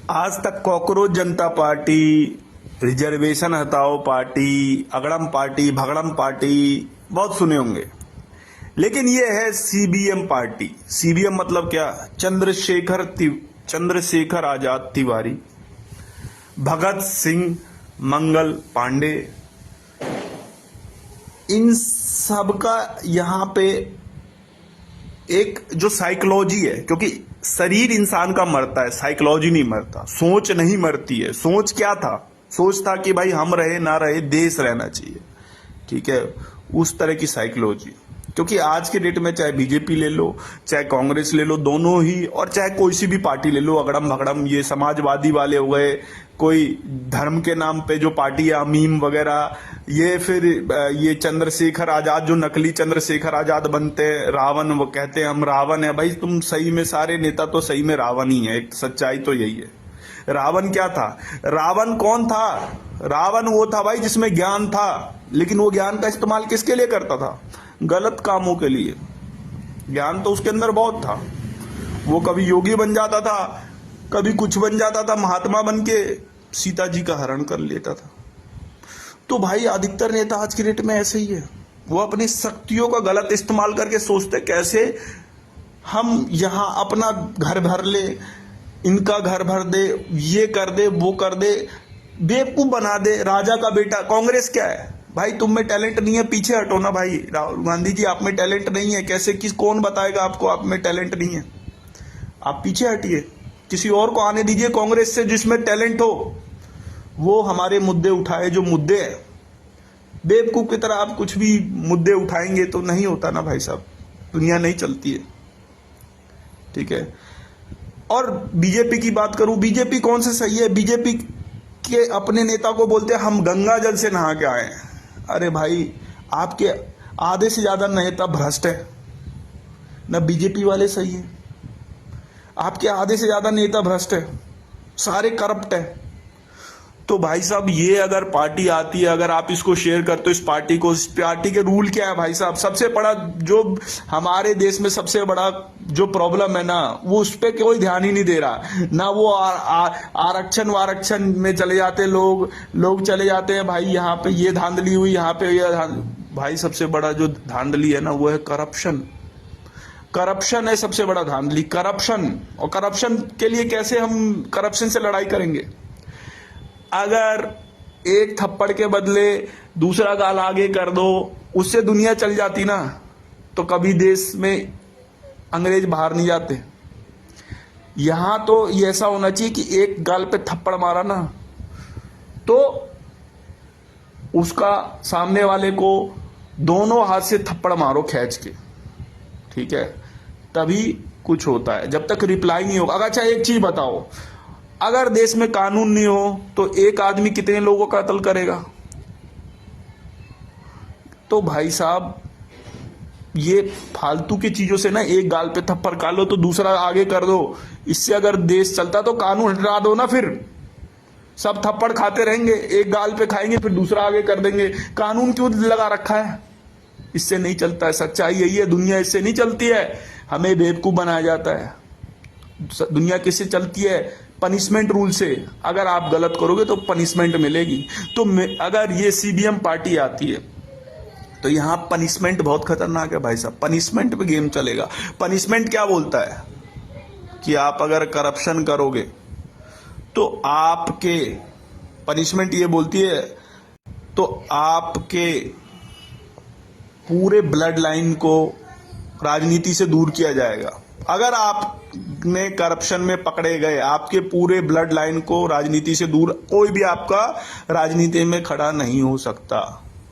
आज तक कॉकरोच जनता party, reservation हटाओ पार्टी, अगड़म पार्टी, भगड़म पार्टी बहुत सुने होंगे। लेकिन ये है सीबीएम पार्टी। सीबीएम मतलब क्या? चंद्रशेखर आजाद तिवारी, भगत सिंह, मंगल पांडे, इन सब का यहाँ पे एक जो साइकोलॉजी है, क्योंकि शरीर इंसान का मरता है, साइकोलॉजी नहीं मरता, सोच नहीं मरती है। सोच क्या था? सोच था कि भाई हम रहे ना रहे देश रहना चाहिए, ठीक है, उस तरह की साइकोलॉजी। क्योंकि आज के डेट में चाहे बीजेपी ले लो, चाहे कांग्रेस ले लो, दोनों ही, और चाहे कोई सी भी पार्टी ले लो, अगड़म भगड़म, ये समाजवादी वाले हो गए, कोई धर्म के नाम पे जो पार्टी है अमीम वगैरह, ये फिर ये चंद्रशेखर आजाद, जो नकली चंद्रशेखर आजाद बनते हैं, रावण, वो कहते हैं हम रावण है। भाई तुम सही में सारे नेता तो सही में रावण ही है, एक सच्चाई तो यही है। रावण क्या था? रावण कौन था? रावण वो था भाई जिसमें ज्ञान था, लेकिन वो ज्ञान का इस्तेमाल किसके लिए करता था? गलत कामों के लिए। ज्ञान तो उसके अंदर बहुत था, वो कभी योगी बन जाता था, कभी कुछ बन जाता था, महात्मा बन के सीता जी का हरण कर लेता था। तो भाई अधिकतर नेता आज की डेट में ऐसे ही है, वो अपनी शक्तियों का गलत इस्तेमाल करके सोचते कैसे हम यहां अपना घर भर ले, इनका घर भर दे, ये कर दे, वो कर दे, बेवकूफ बना दे। राजा का बेटा। कांग्रेस क्या है भाई? तुम में टैलेंट नहीं है, पीछे हटो ना भाई। राहुल गांधी जी, आप में टैलेंट नहीं है, कैसे कौन बताएगा आपको आप में टैलेंट नहीं है? आप पीछे हटिए, किसी और को आने दीजिए कांग्रेस से जिसमें टैलेंट हो, वो हमारे मुद्दे उठाए, जो मुद्दे हैं। बेवकूफ की तरह आप कुछ भी मुद्दे उठाएंगे तो नहीं होता ना भाई साहब, दुनिया नहीं चलती है, ठीक है। और बीजेपी की बात करूं, बीजेपी कौन से सही है? बीजेपी के अपने नेता को बोलते हैं हम गंगा जल से नहा के आए हैं। अरे भाई, आपके आधे से ज्यादा नेता भ्रष्ट है ना, बीजेपी वाले सही है। आपके आधे से ज्यादा नेता भ्रष्ट है, सारे करप्ट है। तो भाई साहब, ये अगर पार्टी आती है, अगर आप इसको शेयर करते हो इस पार्टी को, इस पार्टी के रूल क्या है भाई साहब? सबसे बड़ा जो हमारे देश में सबसे बड़ा जो प्रॉब्लम है ना, वो उस पर कोई ध्यान ही नहीं दे रहा ना। वो आरक्षण वारक्षण में चले जाते लोग चले जाते हैं भाई, यहाँ पे ये धांधली हुई, यहाँ पे ये भाई सबसे बड़ा जो धांधली है ना, वो है करप्शन। करप्शन है सबसे बड़ा धांधली, करप्शन। और करप्शन के लिए कैसे हम करप्शन से लड़ाई करेंगे? अगर एक थप्पड़ के बदले दूसरा गाल आगे कर दो, उससे दुनिया चल जाती ना, तो कभी देश में अंग्रेज बाहर नहीं जाते। यहां तो ये ऐसा होना चाहिए कि एक गाल पे थप्पड़ मारा ना, तो उसका सामने वाले को दोनों हाथ से थप्पड़ मारो खींच के, ठीक है, तभी कुछ होता है। जब तक रिप्लाई नहीं होगा। अच्छा एक चीज बताओ, अगर देश में कानून नहीं हो तो एक आदमी कितने लोगों का कत्ल करेगा? तो भाई साहब, ये फालतू की चीजों से ना, एक गाल पे थप्पड़ खा लो तो दूसरा आगे कर दो, इससे अगर देश चलता तो कानून हटा दो ना, फिर सब थप्पड़ खाते रहेंगे, एक गाल पे खाएंगे फिर दूसरा आगे कर देंगे। कानून क्यों लगा रखा है? इससे नहीं चलता है। सच्चाई यही है, दुनिया इससे नहीं चलती है, हमें बेवकूफ बनाया जाता है। दुनिया किससे चलती है? पनिशमेंट रूल से। अगर आप गलत करोगे तो पनिशमेंट मिलेगी। तो अगर ये सीबीएम पार्टी आती है तो यहां पनिशमेंट बहुत खतरनाक है भाई साहब, पनिशमेंट पे गेम चलेगा। पनिशमेंट क्या बोलता है कि आप अगर करप्शन करोगे तो आपके, पनिशमेंट ये बोलती है, तो आपके पूरे ब्लड लाइन को राजनीति से दूर किया जाएगा। अगर आपने करप्शन में पकड़े गए, आपके पूरे ब्लड लाइन को राजनीति से दूर, कोई भी आपका राजनीति में खड़ा नहीं हो सकता,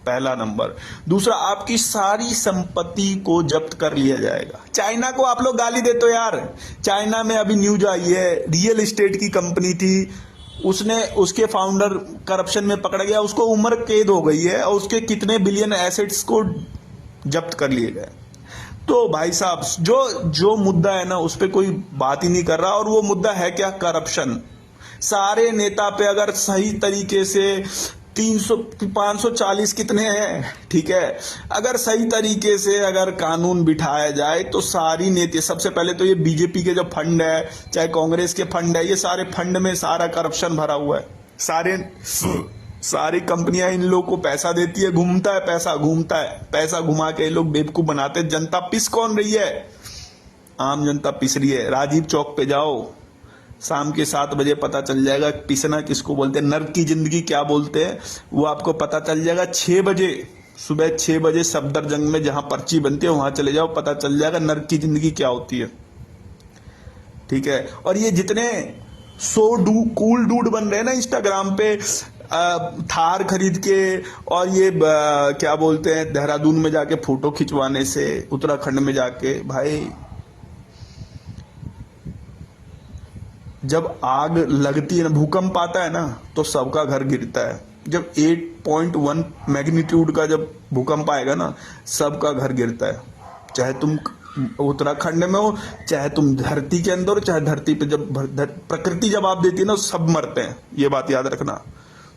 पहला नंबर। दूसरा, आपकी सारी संपत्ति को जब्त कर लिया जाएगा। चाइना को आप लोग गाली देते हो यार, चाइना में अभी न्यूज आई है, रियल एस्टेट की कंपनी थी, उसके फाउंडर करप्शन में पकड़ गया, उसको उम्र कैद हो गई है और उसके कितने बिलियन एसेट्स को जब्त कर लिए गए। तो भाई साहब, जो मुद्दा है ना, उस पर कोई बात ही नहीं कर रहा, और वो मुद्दा है क्या? करप्शन। सारे नेता पे अगर सही तरीके से 300 540 कितने हैं, ठीक है। अगर सही तरीके से अगर कानून बिठाया जाए तो सारी नीति, सबसे पहले तो ये बीजेपी के जो फंड है, चाहे कांग्रेस के फंड है, ये सारे फंड में सारा करप्शन भरा हुआ है। सारी कंपनियां इन लोगों को पैसा देती है, घूमता है पैसा, घूमता है पैसा, घुमा के ये लोग बेवकूफ बनाते हैं। जनता पिस कौन रही है? आम जनता पिस रही है। राजीव चौक पे जाओ, शाम के 7 बजे पता चल जाएगा पिसना किसको बोलते हैं, नर्क की जिंदगी क्या बोलते हैं, वो आपको पता चल जाएगा। 6 बजे, सुबह 6 बजे सफदरजंग में जहां पर्ची बनती है वहां चले जाओ, पता चल जाएगा नर्क की जिंदगी क्या होती है, ठीक है। और ये जितने कूल डूड बन रहे हैं ना इंस्टाग्राम पे, थार खरीद के, और ये क्या बोलते हैं, देहरादून में जाके फोटो खिंचवाने से, उत्तराखंड में जाके, भाई जब आग लगती है ना, भूकंप आता है ना, तो सबका घर गिरता है। जब 8.1 मैग्नीट्यूड का जब भूकंप आएगा ना, सबका घर गिरता है। चाहे तुम उत्तराखंड में हो, चाहे तुम धरती के अंदर हो, चाहे धरती पे, जब प्रकृति जवाब देती है ना, सब मरते हैं। ये बात याद रखना।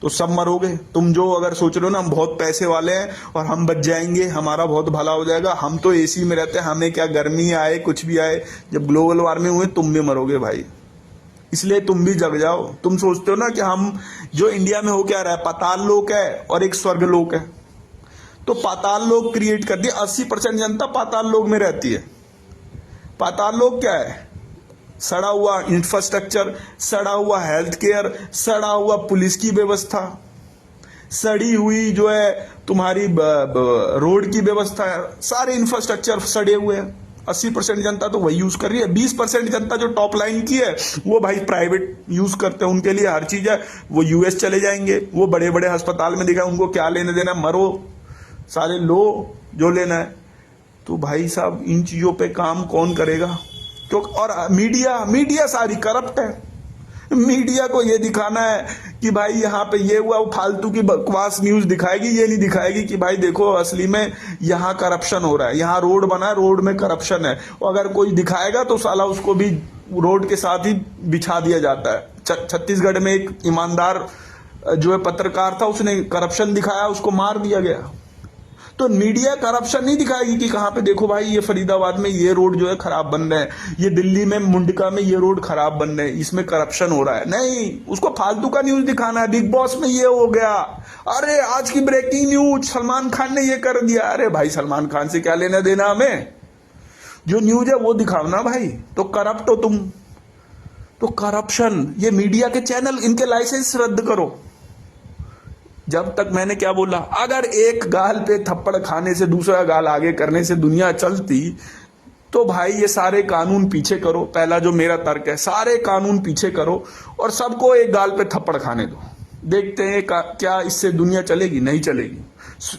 तो सब मरोगे। तुम जो अगर सोच रहे हो ना हम बहुत पैसे वाले हैं और हम बच जाएंगे, हमारा बहुत भला हो जाएगा, हम तो एसी में रहते हैं, हमें क्या गर्मी आए कुछ भी आए, जब ग्लोबल वार्मिंग हुए तुम भी मरोगे भाई। इसलिए तुम भी जग जाओ। तुम सोचते हो ना कि हम जो इंडिया में हो क्या रहा है, पाताल लोक है और एक स्वर्ग लोक है। तो पाताल लोक क्रिएट कर दिया, 80% जनता पाताल लोक में रहती है। पाताल लोक क्या है? सड़ा हुआ इंफ्रास्ट्रक्चर, सड़ा हुआ हेल्थ केयर, सड़ा हुआ पुलिस की व्यवस्था, सड़ी हुई जो है तुम्हारी रोड की व्यवस्था, सारे इंफ्रास्ट्रक्चर सड़े हुए हैं। 80% जनता तो वही यूज कर रही है। 20% जनता जो टॉप लाइन की है वो भाई प्राइवेट यूज करते हैं, उनके लिए हर चीज है। वो यूएस चले जाएंगे, वो बड़े बड़े अस्पताल में दिखा, उनको क्या लेने देना, मरो सारे, लो जो लेना है। तो भाई साहब इन चीजों पे काम कौन करेगा? क्योंकि और मीडिया सारी करप्ट है। मीडिया को ये दिखाना है कि भाई यहाँ पे ये हुआ, वो फालतू की बकवास न्यूज दिखाएगी, ये नहीं दिखाएगी कि भाई देखो असली में यहाँ करप्शन हो रहा है, यहाँ रोड बना है, रोड में करप्शन है। और अगर कोई दिखाएगा तो साला उसको भी रोड के साथ ही बिछा दिया जाता है। छत्तीसगढ़ में एक ईमानदार जो है पत्रकार था, उसने करप्शन दिखाया, उसको मार दिया गया। तो मीडिया करप्शन नहीं दिखाएगी कि कहां पे देखो भाई ये फरीदाबाद में ये रोड जो है खराब बन रहे हैं, ये दिल्ली में मुंडका में ये रोड खराब बन रहे हैं, इसमें करप्शन हो रहा है। नहीं, उसको फालतू का न्यूज दिखाना है। बिग बॉस में ये हो गया, अरे आज की ब्रेकिंग न्यूज, सलमान खान ने ये कर दिया। अरे भाई सलमान खान से क्या लेना देना हमें? जो न्यूज है वो दिखाओ ना भाई। तो करप्ट हो तुम, तो करप्शन, ये मीडिया के चैनल, इनके लाइसेंस रद्द करो। जब तक मैंने क्या बोला, अगर एक गाल पे थप्पड़ खाने से दूसरा गाल आगे करने से दुनिया चलती, तो भाई ये सारे कानून पीछे करो। पहला जो मेरा तर्क है, सारे कानून पीछे करो और सबको एक गाल पे थप्पड़ खाने दो। देखते हैं क्या इससे दुनिया चलेगी? नहीं चलेगी।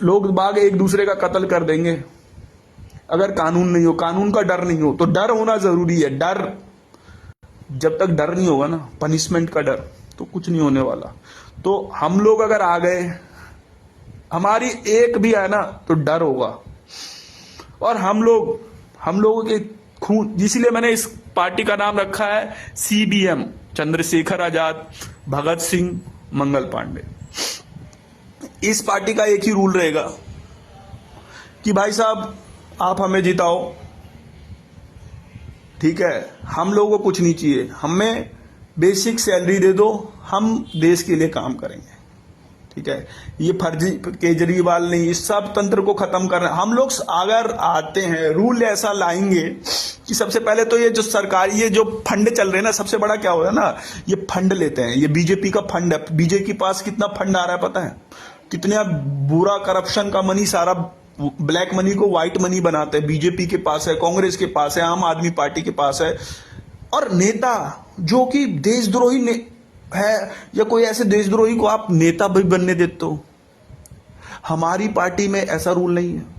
लोग बाग एक दूसरे का कत्ल कर देंगे अगर कानून नहीं हो, कानून का डर नहीं हो। तो डर होना जरूरी है। डर, जब तक डर नहीं होगा ना, पनिशमेंट का डर, तो कुछ नहीं होने वाला। तो हम लोग अगर आ गए, हमारी एक भी है ना, तो डर होगा। और हम लोगों के खून, इसलिए मैंने इस पार्टी का नाम रखा है CBM, चंद्रशेखर आजाद, भगत सिंह, मंगल पांडे। इस पार्टी का एक ही रूल रहेगा कि भाई साहब आप हमें जिताओ, ठीक है, हम लोगों को कुछ नहीं चाहिए, हमें बेसिक सैलरी दे दो, हम देश के लिए काम करेंगे, ठीक है। ये फर्जी केजरीवाल नहीं, इस सब तंत्र को खत्म करना। हम लोग अगर आते हैं, रूल ऐसा लाएंगे कि सबसे पहले तो ये जो सरकारी ये जो फंड चल रहे हैं ना, सबसे बड़ा क्या हो रहा है ना, ये फंड लेते हैं, ये बीजेपी का फंड है। बीजेपी के पास कितना फंड आ रहा है पता है? कितना बुरा करप्शन का मनी, सारा ब्लैक मनी को व्हाइट मनी बनाते हैं। बीजेपी के पास है, कांग्रेस के पास है, आम आदमी पार्टी के पास है। और नेता जो कि देशद्रोही है, या कोई ऐसे देशद्रोही को आप नेता भी बनने देते हो। हमारी पार्टी में ऐसा रूल नहीं है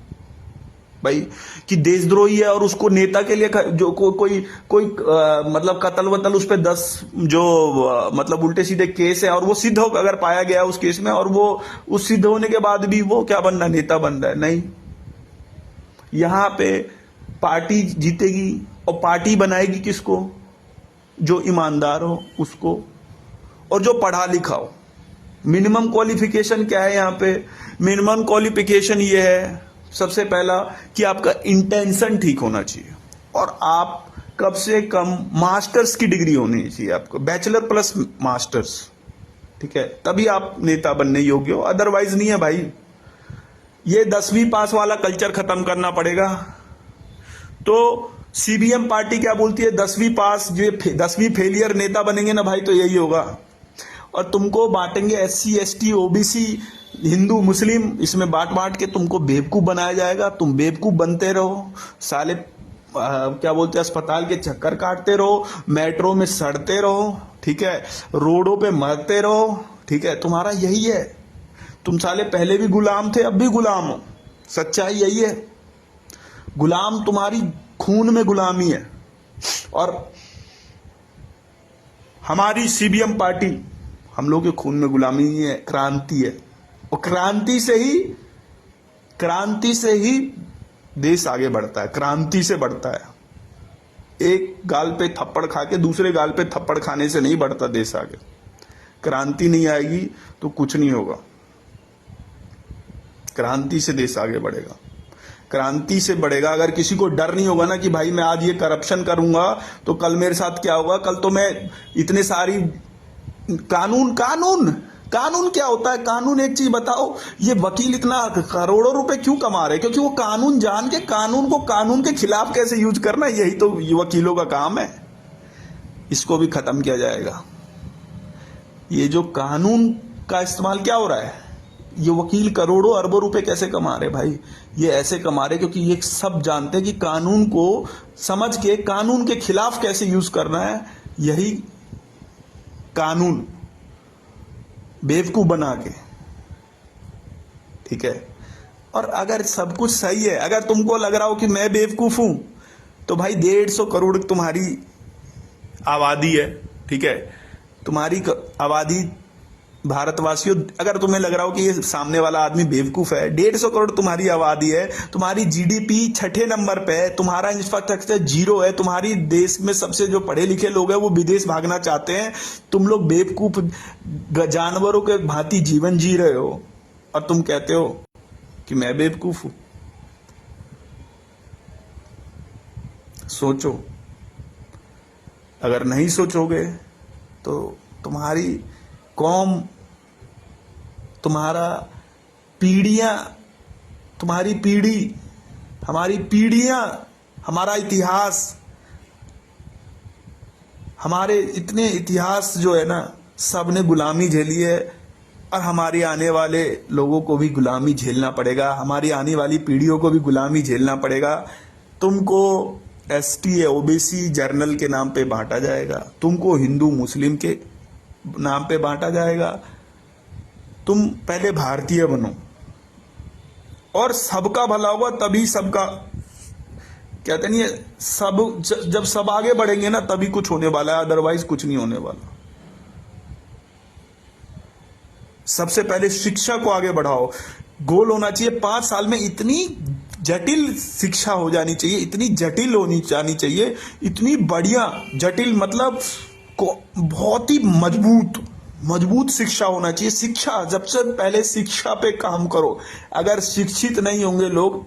भाई कि देशद्रोही है और उसको नेता के लिए जो कोई मतलब कत्ल वतल उस पर 10 जो मतलब उल्टे सीधे केस है, और वो सिद्ध हो, अगर पाया गया उस केस में, और वो उस सिद्ध होने के बाद भी वो क्या बनना, नेता बन रहा है। नहीं, यहां पे पार्टी जीतेगी और पार्टी बनाएगी किसको? जो ईमानदार हो उसको, और जो पढ़ा लिखा हो। मिनिमम क्वालिफिकेशन क्या है यहाँ पे? मिनिमम क्वालिफिकेशन ये है सबसे पहला कि आपका इंटेंशन ठीक होना चाहिए और आप कम से कम मास्टर्स की डिग्री होनी चाहिए आपको, बैचलर प्लस मास्टर्स, ठीक है, तभी आप नेता बनने योग्य हो, अदरवाइज नहीं है भाई। ये 10वीं पास वाला कल्चर खत्म करना पड़ेगा। तो सीबीएम पार्टी क्या बोलती है, 10वीं पास, जो 10वीं फेलियर नेता बनेंगे ना भाई तो यही होगा, और तुमको बांटेंगे SC ST OBC हिंदू मुस्लिम, इसमें बांट बांट के तुमको बेवकूफ बनाया जाएगा। तुम बेवकूफ बनते रहो, साले क्या बोलते हैं, अस्पताल के चक्कर काटते रहो, मेट्रो में सड़ते रहो, ठीक है, रोडों पे मरते रहो, ठीक है, तुम्हारा यही है। तुम साले पहले भी गुलाम थे, अब भी गुलाम हो, सच्चाई यही है। गुलाम तुम्हारी खून में गुलामी है। और हमारी सीबीएम पार्टी, हम लोग के खून में गुलामी नहीं है, क्रांति है, और क्रांति से ही देश आगे बढ़ता है, क्रांति से बढ़ता है। एक गाल पे थप्पड़ खा के दूसरे गाल पे थप्पड़ खाने से नहीं बढ़ता देश आगे। क्रांति नहीं आएगी तो कुछ नहीं होगा। क्रांति से देश आगे बढ़ेगा, क्रांति से बढ़ेगा। अगर किसी को डर नहीं होगा ना कि भाई मैं आज ये करप्शन करूंगा तो कल मेरे साथ क्या होगा, कल तो मैं इतने सारी कानून क्या होता है? कानून, एक चीज बताओ, ये वकील इतना करोड़ों रुपए क्यों कमा रहे? क्योंकि वो कानून जान के कानून को कानून के खिलाफ कैसे यूज करना, यही तो वकीलों का काम है। इसको भी खत्म किया जाएगा। ये जो कानून का इस्तेमाल क्या हो रहा है, ये वकील करोड़ों अरबों रुपए कैसे कमा रहे भाई? ये ऐसे कमा रहे क्योंकि ये सब जानते हैं कि कानून को समझ के कानून के खिलाफ कैसे यूज करना है। यही कानून बेवकूफ बना के, ठीक है। और अगर सब कुछ सही है, अगर तुमको लग रहा हो कि मैं बेवकूफ हूं, तो भाई 150 करोड़ तुम्हारी आबादी है, ठीक है, तुम्हारी आबादी भारतवासियों, अगर तुम्हें लग रहा हो कि ये सामने वाला आदमी बेवकूफ है, 150 करोड़ तुम्हारी आबादी है, तुम्हारी जीडीपी 6ठे नंबर पे है, तुम्हारा इंफ्रास्ट्रक्चर 0 है, तुम्हारी देश में सबसे जो पढ़े लिखे लोग हैं वो विदेश भागना चाहते हैं, तुम लोग बेवकूफ जानवरों के भांति जीवन जी रहे हो और तुम कहते हो कि मैं बेवकूफ हूं। सोचो, अगर नहीं सोचोगे तो तुम्हारी कौम, तुम्हारा पीढ़ियां, तुम्हारी पीढ़ी, हमारी पीढ़ियां, हमारा इतिहास, हमारे इतने इतिहास जो है ना, सब ने गुलामी झेली है और हमारे आने वाले लोगों को भी गुलामी झेलना पड़ेगा, हमारी आने वाली पीढ़ियों को भी गुलामी झेलना पड़ेगा। तुमको ST OBC जर्नल के नाम पे बांटा जाएगा, तुमको हिंदू मुस्लिम के नाम पे बांटा जाएगा। तुम पहले भारतीय बनो और सबका भला होगा, तभी सबका, कहते नहीं है, सब जब सब आगे बढ़ेंगे ना तभी कुछ होने वाला है, अदरवाइज कुछ नहीं होने वाला। सबसे पहले शिक्षा को आगे बढ़ाओ। गोल होना चाहिए 5 साल में इतनी जटिल शिक्षा हो जानी चाहिए, इतनी जटिल होनी जानी चाहिए, इतनी बढ़िया, जटिल मतलब बहुत ही मजबूत शिक्षा होना चाहिए। शिक्षा, जब से पहले शिक्षा पे काम करो। अगर शिक्षित नहीं होंगे लोग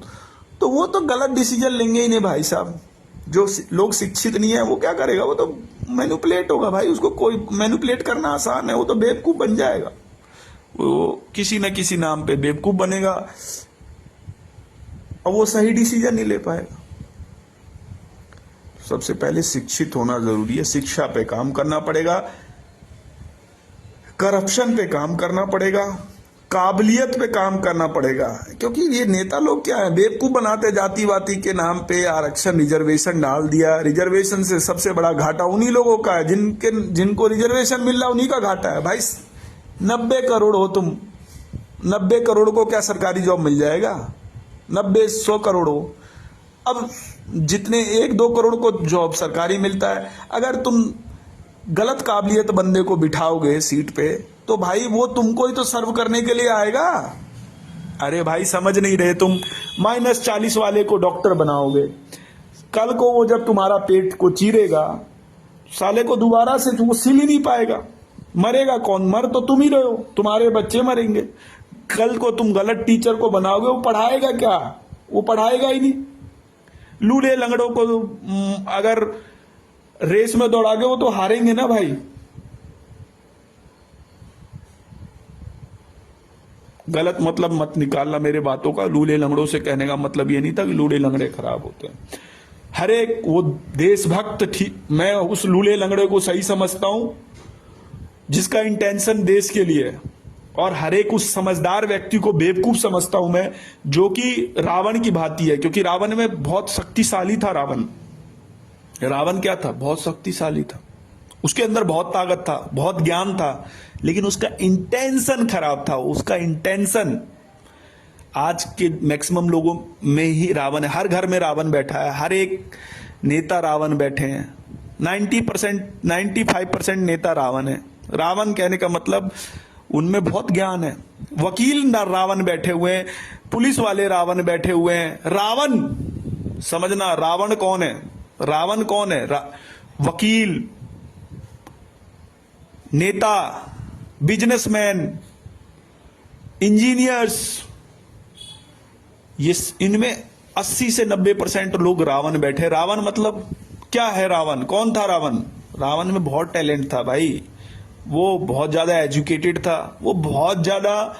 तो वो तो गलत डिसीजन लेंगे ही नहीं भाई साहब। जो लोग शिक्षित नहीं है वो क्या करेगा, वो तो मैनिपुलेट होगा भाई, उसको कोई मैनिपुलेट करना आसान है, वो तो बेवकूफ बन जाएगा, वो किसी न किसी नाम पे बेवकूफ बनेगा और वो सही डिसीजन नहीं ले पाएगा। सबसे पहले शिक्षित होना जरूरी है, शिक्षा पे काम करना पड़ेगा, करप्शन पे काम करना पड़ेगा, काबिलियत पे काम करना पड़ेगा। क्योंकि ये नेता लोग क्या है, बेवकूफ बनाते, जाति वाति के नाम पे आरक्षण रिजर्वेशन डाल दिया। रिजर्वेशन से सबसे बड़ा घाटा उन्हीं लोगों का है जिनको रिजर्वेशन मिल रहा है, उन्हीं का घाटा है भाई। 90 करोड़ हो तुम, 90 करोड़ को क्या सरकारी जॉब मिल जाएगा? 90-100 करोड़ हो, अब जितने 1-2 करोड़ को जॉब सरकारी मिलता है। अगर तुम गलत काबिलियत बंदे को बिठाओगे सीट पे तो भाई वो तुमको ही तो सर्व करने के लिए आएगा। अरे भाई समझ नहीं रहे तुम, -40 वाले को डॉक्टर बनाओगे, कल को वो जब तुम्हारा पेट को चीरेगा, साले को दोबारा से वो सिल ही नहीं पाएगा। मरेगा कौन? मर तो तुम ही रहे हो, तुम्हारे बच्चे मरेंगे। कल को तुम गलत टीचर को बनाओगे, वो पढ़ाएगा क्या? वो पढ़ाएगा ही नहीं। लूले लंगड़ों को अगर रेस में दौड़ागे वो तो हारेंगे ना भाई। गलत मतलब मत निकालना मेरे बातों का। लूले लंगड़ों से कहने का मतलब ये नहीं था कि लूले लंगड़े खराब होते हैं। हर एक वो देशभक्त ठीक, मैं उस लूले लंगड़े को सही समझता हूं जिसका इंटेंशन देश के लिए है, और हर एक उस समझदार व्यक्ति को बेवकूफ समझता हूं मैं, जो कि रावण की भांति है। क्योंकि रावण में बहुत शक्तिशाली था। रावण क्या था? बहुत शक्तिशाली था। उसके अंदर बहुत ताकत था, बहुत ज्ञान था, लेकिन उसका इंटेंशन खराब था। उसका इंटेंशन आज के मैक्सिमम लोगों में ही रावण है। हर घर में रावण बैठा है, हर एक नेता रावण बैठे हैं। 90% 95% नेता रावण है। रावण कहने का मतलब उनमें बहुत ज्ञान है। वकील रावण बैठे हुए हैं, पुलिस वाले रावण बैठे हुए हैं। रावण समझना, रावण कौन है? रावण कौन है? वकील, नेता, बिजनेसमैन, इंजीनियर्स, ये इनमें 80 से 90% लोग रावण बैठे। रावण मतलब क्या है? रावण कौन था? रावण में बहुत टैलेंट था भाई। वो बहुत ज्यादा एजुकेटेड था, वो बहुत ज्यादा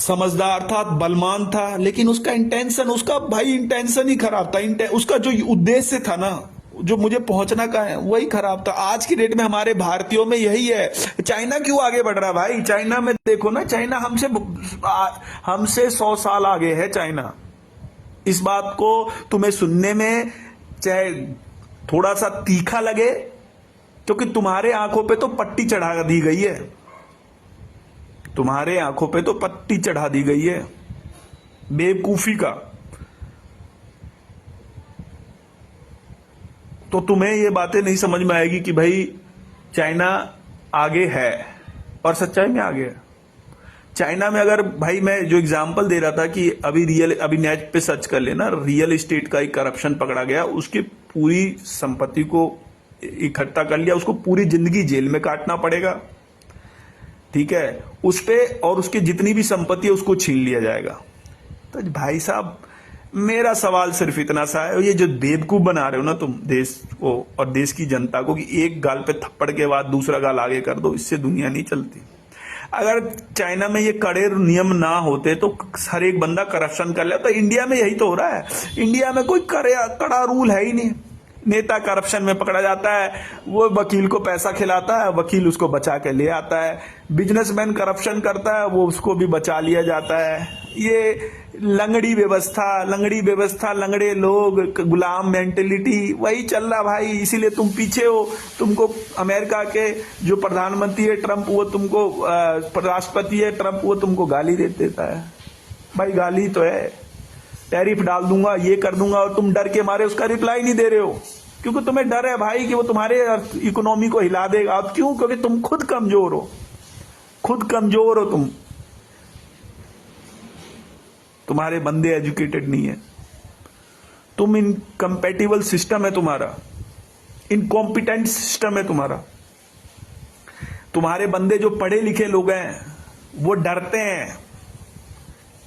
समझदार था, बलवान था, लेकिन उसका इंटेंशन ही खराब था। उसका जो उद्देश्य था ना, जो मुझे पहुंचना का है, वही खराब था। आज की डेट में हमारे भारतीयों में यही है। चाइना क्यों आगे बढ़ रहा है भाई? चाइना में देखो ना, चाइना हमसे 100 साल आगे है चाइना। इस बात को तुम्हें सुनने में चाहे थोड़ा सा तीखा लगे, क्योंकि तुम्हारे आंखों पे तो पट्टी चढ़ा दी गई है। तुम्हारे आंखों पे तो पट्टी चढ़ा दी गई है बेवकूफी का। तो तुम्हें ये बातें नहीं समझ में आएगी कि भाई चाइना आगे है, और सच्चाई में आगे है। चाइना में अगर भाई, मैं जो एग्जांपल दे रहा था कि अभी नेट पे सर्च कर लेना, रियल एस्टेट का एक करप्शन पकड़ा गया, उसकी पूरी संपत्ति को इकट्ठा कर लिया, उसको पूरी जिंदगी जेल में काटना पड़ेगा, ठीक है, उस पे, और उसकी जितनी भी संपत्ति है उसको छीन लिया जाएगा। तो भाई साहब, मेरा सवाल सिर्फ इतना सा है, ये जो बेवकूफ बना रहे हो ना तुम देश को और देश की जनता को, कि एक गाल पे थप्पड़ के बाद दूसरा गाल आगे कर दो, इससे दुनिया नहीं चलती। अगर चाइना में ये कड़े नियम ना होते तो हर एक बंदा करप्शन कर ले, तो इंडिया में यही तो हो रहा है। इंडिया में कोई कड़ा रूल है ही नहीं। नेता करप्शन में पकड़ा जाता है, वो वकील को पैसा खिलाता है, वकील उसको बचा के ले आता है। बिजनेसमैन करप्शन करता है, वो उसको भी बचा लिया जाता है। ये लंगड़ी व्यवस्था, लंगड़े लोग, गुलाम मेंटेलिटी, वही चल रहा भाई। इसीलिए तुम पीछे हो। तुमको अमेरिका के जो प्रधानमंत्री है ट्रंप, वो तुमको राष्ट्रपति है ट्रंप, वो तुमको गाली देता है। भाई गाली तो है, टैरिफ डाल दूंगा, ये कर दूंगा, और तुम डर के मारे उसका रिप्लाई नहीं दे रहे हो, क्योंकि तुम्हें डर है भाई कि वो तुम्हारे इकोनॉमी को हिला देगा। अब क्यों? क्योंकि तुम खुद कमजोर हो तुम। तुम्हारे बंदे एजुकेटेड नहीं है, तुम इनकम्पैटिबल सिस्टम है तुम्हारा, इनकॉम्पिटेंट सिस्टम है तुम्हारा। तुम्हारे बंदे जो पढ़े लिखे लोग हैं वो डरते हैं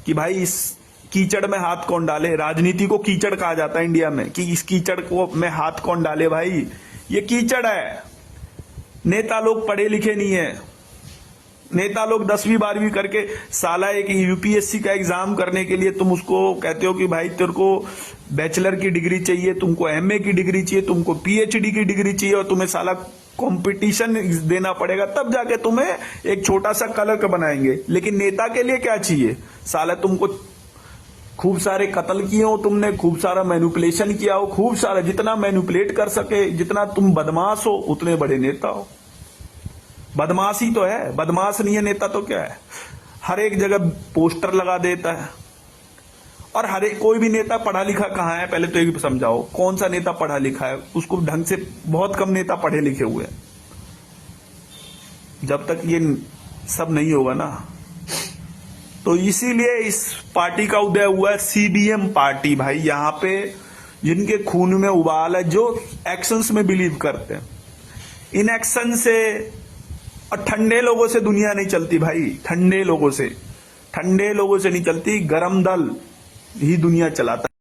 कि भाई इस कीचड़ में हाथ कौन डाले। राजनीति को कीचड़ कहा जाता है इंडिया में, कि इस कीचड़ को में हाथ कौन डाले। भाई ये कीचड़ है। नेता लोग पढ़े लिखे नहीं है। नेता लोग 10वीं 12वीं करके, साला एक यूपीएससी का एग्जाम करने के लिए तुम उसको कहते हो कि भाई तेरे को बैचलर की डिग्री चाहिए, तुमको एमए की डिग्री चाहिए, तुमको पीएचडी की डिग्री चाहिए, और तुम्हें साला कंपटीशन देना पड़ेगा, तब जाके तुम्हें एक छोटा सा क्लर्क बनाएंगे। लेकिन नेता के लिए क्या चाहिए? साला तुमको खूब सारे कत्ल किए हो, तुमने खूब सारा मैनिपुलेशन किया हो, खूब सारा, जितना मैनिपुलेट कर सके, जितना तुम बदमाश हो उतने बड़े नेता हो। बदमाशी तो है, बदमाश नहीं है नेता तो क्या है? हर एक जगह पोस्टर लगा देता है, और हर एक कोई भी नेता पढ़ा लिखा कहाँ है? पहले तो एक समझाओ, कौन सा नेता पढ़ा लिखा है? उसको ढंग से, बहुत कम नेता पढ़े लिखे हुए हैं। जब तक ये सब नहीं होगा ना, तो इसीलिए इस पार्टी का उदय हुआ है, सीबीएम पार्टी। भाई यहाँ पे जिनके खून में उबाल है, जो एक्शंस में बिलीव करते हैं, इनएक्शन से और ठंडे लोगों से दुनिया नहीं चलती भाई, ठंडे लोगों से नहीं चलती, गरम दल ही दुनिया चलाता है।